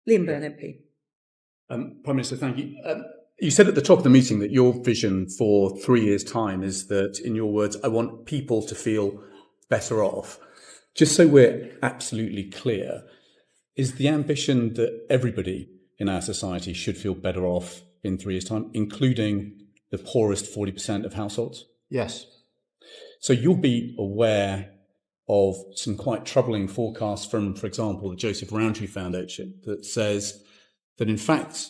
Liam Byrne MP. Prime Minister, thank you. You said at the top of the meeting that your vision for 3 years' time is that, in your words, I want people to feel better off. Just so we're absolutely clear, is the ambition that everybody in our society should feel better off in 3 years' time, including the poorest 40% of households? Yes. So you'll be aware of some quite troubling forecasts from, for example, the Joseph Rowntree Foundation that says that, in fact,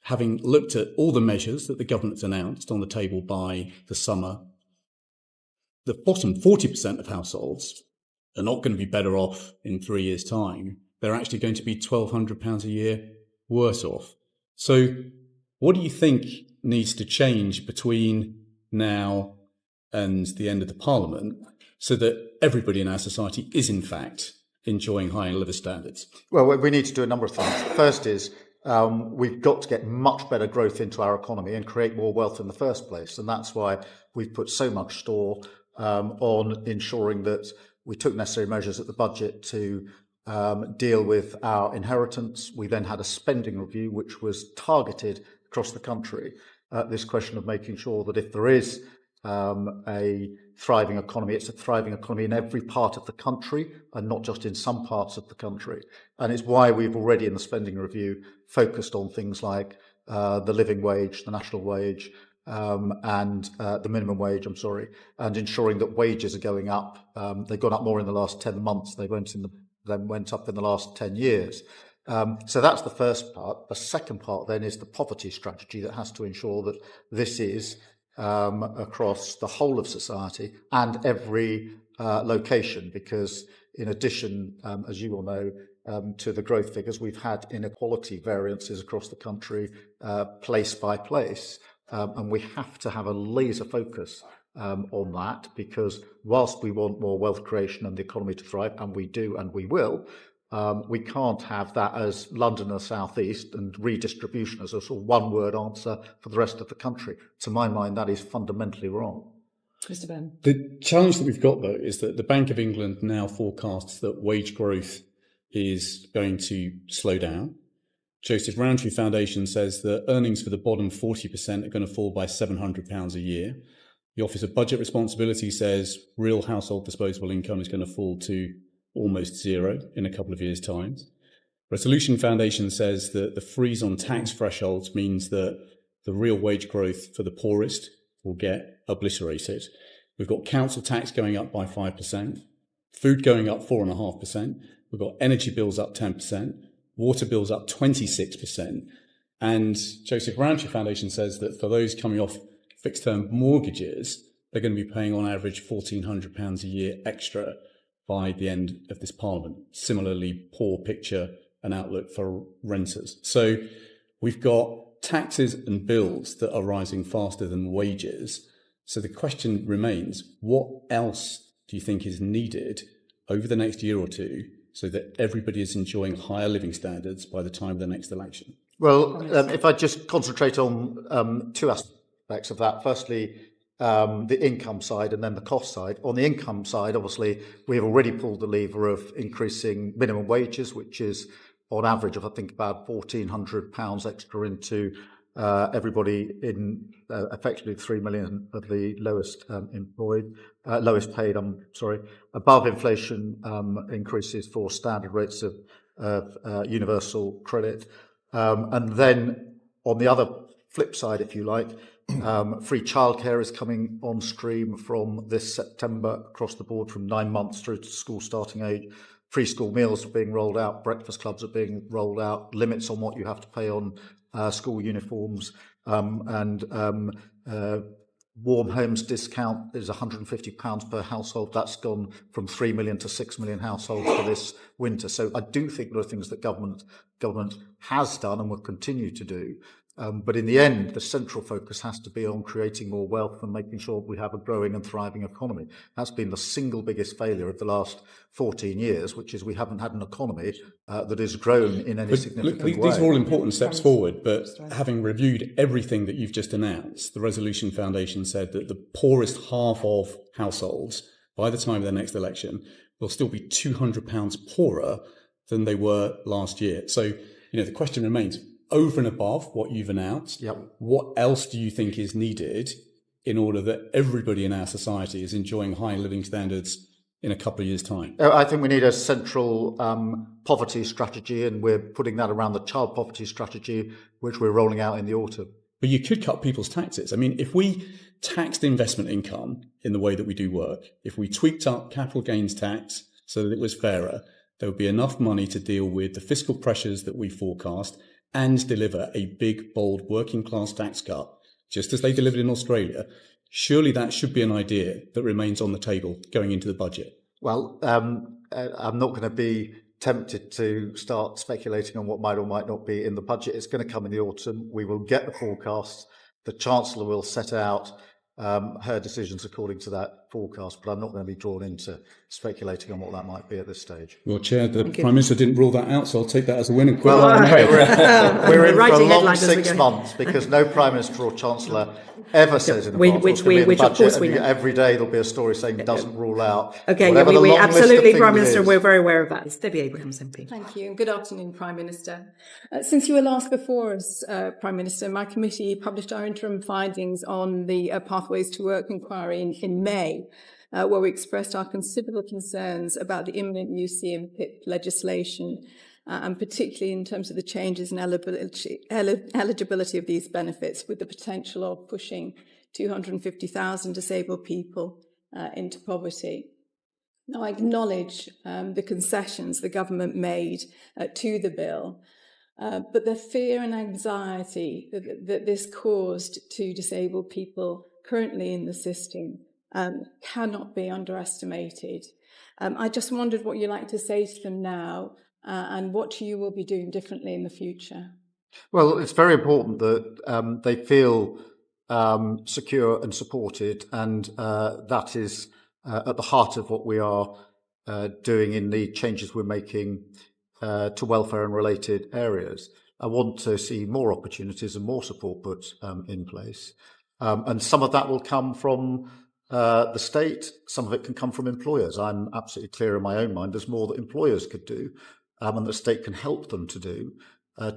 having looked at all the measures that the government's announced on the table by the summer, the bottom 40% of households are not going to be better off in 3 years' time. They're actually going to be £1,200 a year worse off. So what do you think needs to change between now and the end of the Parliament so that everybody in our society is, in fact, enjoying higher living standards? Well, we need to do a number of things. First is we've got to get much better growth into our economy and create more wealth in the first place. And that's why we've put so much store on ensuring that we took necessary measures at the budget to deal with our inheritance. We then had a spending review, which was targeted across the country. This question of making sure that if there is a thriving economy, it's a thriving economy in every part of the country and not just in some parts of the country. And it's why we've already in the spending review focused on things like the living wage, the national wage, and the minimum wage, and ensuring that wages are going up. They've gone up more in the last 10 months. They went up in the last 10 years. So that's the first part. The second part then is the poverty strategy that has to ensure that this is across the whole of society and every location, because in addition, as you all know, to the growth figures, we've had inequality variances across the country, place by place, and we have to have a laser focus on that, because whilst we want more wealth creation and the economy to thrive, and we do and we will, we can't have that as London and the South East and redistribution as a sort of one-word answer for the rest of the country. To my mind, that is fundamentally wrong. Mr. Byrne. The challenge that we've got, though, is that the Bank of England now forecasts that wage growth is going to slow down. Joseph Rowntree Foundation says that earnings for the bottom 40% are going to fall by £700 a year. The Office of Budget Responsibility says real household disposable income is going to fall to almost zero in a couple of years' time. Resolution Foundation says that the freeze on tax thresholds means that the real wage growth for the poorest will get obliterated. We've got council tax going up by 5%, food going up 4.5%, we've got energy bills up 10%, water bills up 26%, and Joseph Rowntree Foundation says that for those coming off fixed-term mortgages, they're going to be paying on average £1,400 a year extra by the end of this Parliament. Similarly, poor picture and outlook for renters. So we've got taxes and bills that are rising faster than wages. So the question remains, what else do you think is needed over the next year or two so that everybody is enjoying higher living standards by the time of the next election? Well, if I just concentrate on two aspects of that. Firstly, the income side and then the cost side. On the income side, obviously, we have already pulled the lever of increasing minimum wages, which is on average of, I think, about £1,400 extra into everybody in effectively 3 million of the lowest paid, above inflation increases for standard rates of universal credit. And then on the other flip side, if you like, free childcare is coming on stream from this September across the board from 9 months through to school starting age. Free school meals are being rolled out, breakfast clubs are being rolled out, limits on what you have to pay on school uniforms, and warm homes discount is £150 per household. That's gone from 3 million to 6 million households for this winter. So I do think there are things that government has done and will continue to do. But in the end, the central focus has to be on creating more wealth and making sure we have a growing and thriving economy. That's been the single biggest failure of the last 14 years, which is we haven't had an economy that has grown in any significant way. These are all important steps forward, but having reviewed everything that you've just announced, the Resolution Foundation said that the poorest half of households, by the time of the next election, will still be £200 poorer than they were last year. So the question remains, over and above what you've announced, what else do you think is needed in order that everybody in our society is enjoying high living standards in a couple of years' time? I think we need a central poverty strategy, and we're putting that around the child poverty strategy, which we're rolling out in the autumn. But you could cut people's taxes. I mean, if we taxed investment income in the way that we do work, if we tweaked up capital gains tax so that it was fairer, there would be enough money to deal with the fiscal pressures that we forecast and deliver a big, bold working class tax cut, just as they delivered in Australia. Surely that should be an idea that remains on the table going into the budget. Well, I'm not going to be tempted to start speculating on what might or might not be in the budget. It's going to come in the autumn. We will get the forecast. The Chancellor will set out her decisions according to that forecast, but I'm not going to be drawn into speculating on what that might be at this stage. Well, Chair, the Prime Minister didn't rule that out, so I'll take that as a win and quit. We're in for a long 6 months because no Prime Minister or Chancellor ever says in the past what's going to be in the budget, and every day there'll be a story saying doesn't rule out. Okay, we absolutely, Prime Minister, we're very aware of that. It's Debbie Abrahams MP. Thank you, and good afternoon, Prime Minister. Since you were last before us, Prime Minister, my committee published our interim findings on the Pathways to Work inquiry in May, where we expressed our considerable concerns about the imminent UC and PIP legislation, and particularly in terms of the changes in eligibility of these benefits, with the potential of pushing 250,000 disabled people into poverty. Now, I acknowledge the concessions the government made to the bill, but the fear and anxiety that this caused to disabled people currently in the system cannot be underestimated. I just wondered what you'd like to say to them now, and what you will be doing differently in the future. Well, it's very important that they feel secure and supported, and that is at the heart of what we are doing in the changes we're making to welfare and related areas. I want to see more opportunities and more support put in place. And some of that will come from the state, some of it can come from employers. I'm absolutely clear in my own mind there's more that employers could do and the state can help them to do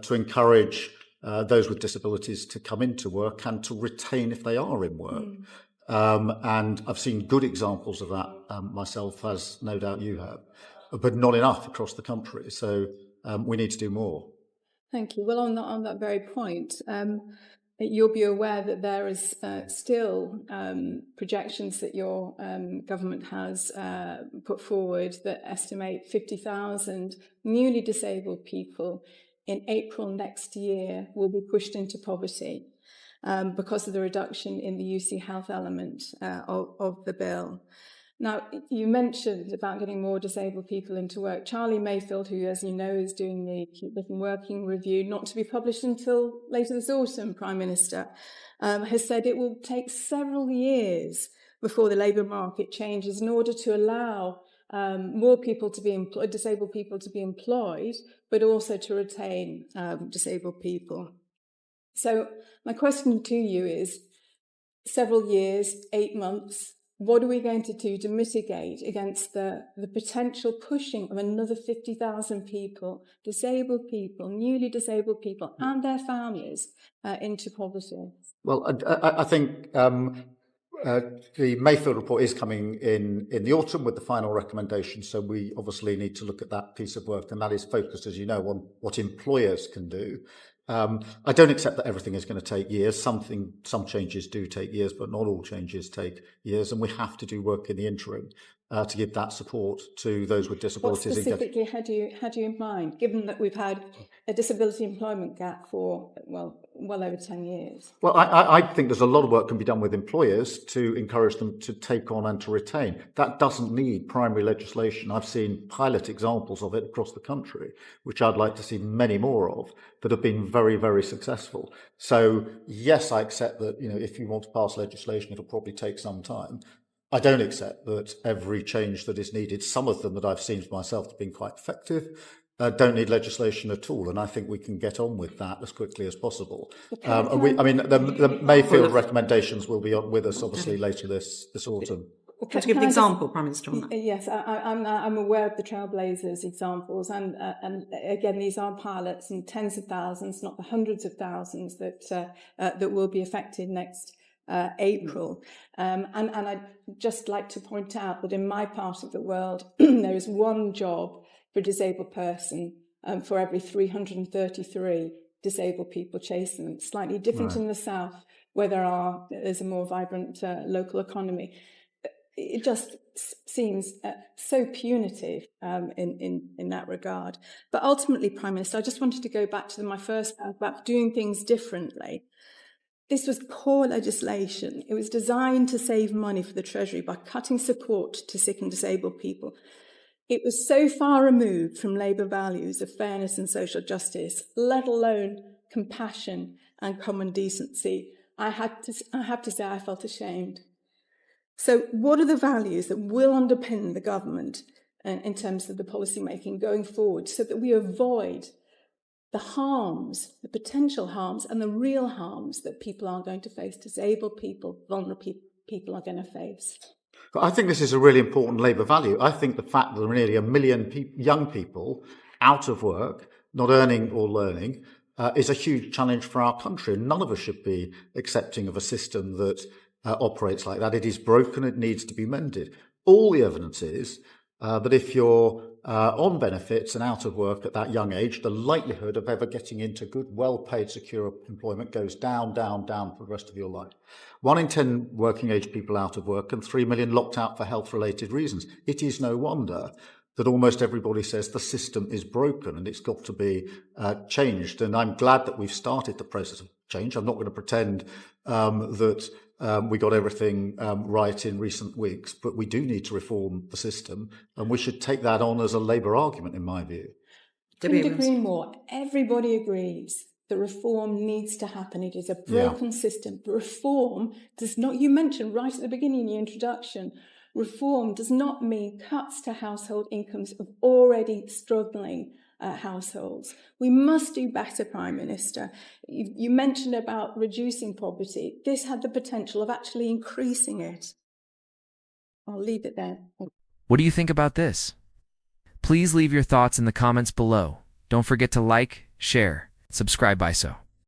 to encourage those with disabilities to come into work and to retain if they are in work. And I've seen good examples of that myself, as no doubt you have, but not enough across the country. So we need to do more. Thank you. Well, on that very point, you'll be aware that there is still projections that your government has put forward that estimate 50,000 newly disabled people in April next year will be pushed into poverty because of the reduction in the UC health element of the bill. Now, you mentioned about getting more disabled people into work. Charlie Mayfield, who, as you know, is doing the Keep Living Working review, not to be published until later this autumn, Prime Minister, has said it will take several years before the labour market changes in order to allow more people to be employed, disabled people to be employed, but also to retain disabled people. So my question to you is, several years, 8 months, what are we going to do to mitigate against the potential pushing of another 50,000 people, disabled people, newly disabled people, and their families into poverty? Well, I think the Mayfield report is coming in the autumn with the final recommendation. So we obviously need to look at that piece of work, and that is focused, as you know, on what employers can do. I don't accept that everything is going to take years. Some changes do take years, but not all changes take years. And we have to do work in the interim to give that support to those with disabilities. What specifically had you in mind, given that we've had a disability employment gap for, well over 10 years? Well, I think there's a lot of work can be done with employers to encourage them to take on and to retain. That doesn't need primary legislation. I've seen pilot examples of it across the country, which I'd like to see many more of, that have been very, very successful. So yes, I accept that, if you want to pass legislation, it'll probably take some time. I don't accept that every change that is needed, some of them that I've seen for myself have been quite effective, don't need legislation at all. And I think we can get on with that as quickly as possible. The Mayfield recommendations will be on with us, obviously, later this autumn. To give an example, Prime Minister, on that. Yes, I'm aware of the Trailblazers examples, and again, these are pilots and tens of thousands, not the hundreds of thousands that will be affected next April. And I'd just like to point out that in my part of the world, there is one job for a disabled person for every 333 disabled people chasing them. Slightly different in the south, where there's a more vibrant local economy. It just seems so punitive in that regard. But ultimately, Prime Minister, I just wanted to go back to my first point about doing things differently. This was poor legislation. It was designed to save money for the Treasury by cutting support to sick and disabled people. It was so far removed from Labour values of fairness and social justice, let alone compassion and common decency. I have to say I felt ashamed. So what are the values that will underpin the government in terms of the policy making going forward so that we avoid the harms, the potential harms and the real harms that people are going to face, disabled people, vulnerable people are going to face? But I think this is a really important Labour value. I think the fact that there are nearly 1 million young people out of work, not earning or learning, is a huge challenge for our country. And none of us should be accepting of a system that operates like that. It is broken. It needs to be mended. All the evidence is that if you're on benefits and out of work at that young age, the likelihood of ever getting into good, well-paid, secure employment goes down, down, down for the rest of your life. 1 in 10 working age people out of work and 3 million locked out for health-related reasons. It is no wonder that almost everybody says the system is broken and it's got to be changed. And I'm glad that we've started the process of change. I'm not going to pretend that we got everything right in recent weeks, but we do need to reform the system, and we should take that on as a Labour argument, in my view. Couldn't agree more. Everybody agrees that reform needs to happen. It is a broken system. But reform does not, you mentioned right at the beginning in your introduction, reform does not mean cuts to household incomes of already struggling households. We must do better, Prime Minister. You mentioned about reducing poverty. This had the potential of actually increasing it. I'll leave it there. What do you think about this? Please leave your thoughts in the comments below. Don't forget to like, share, subscribe. Bye so.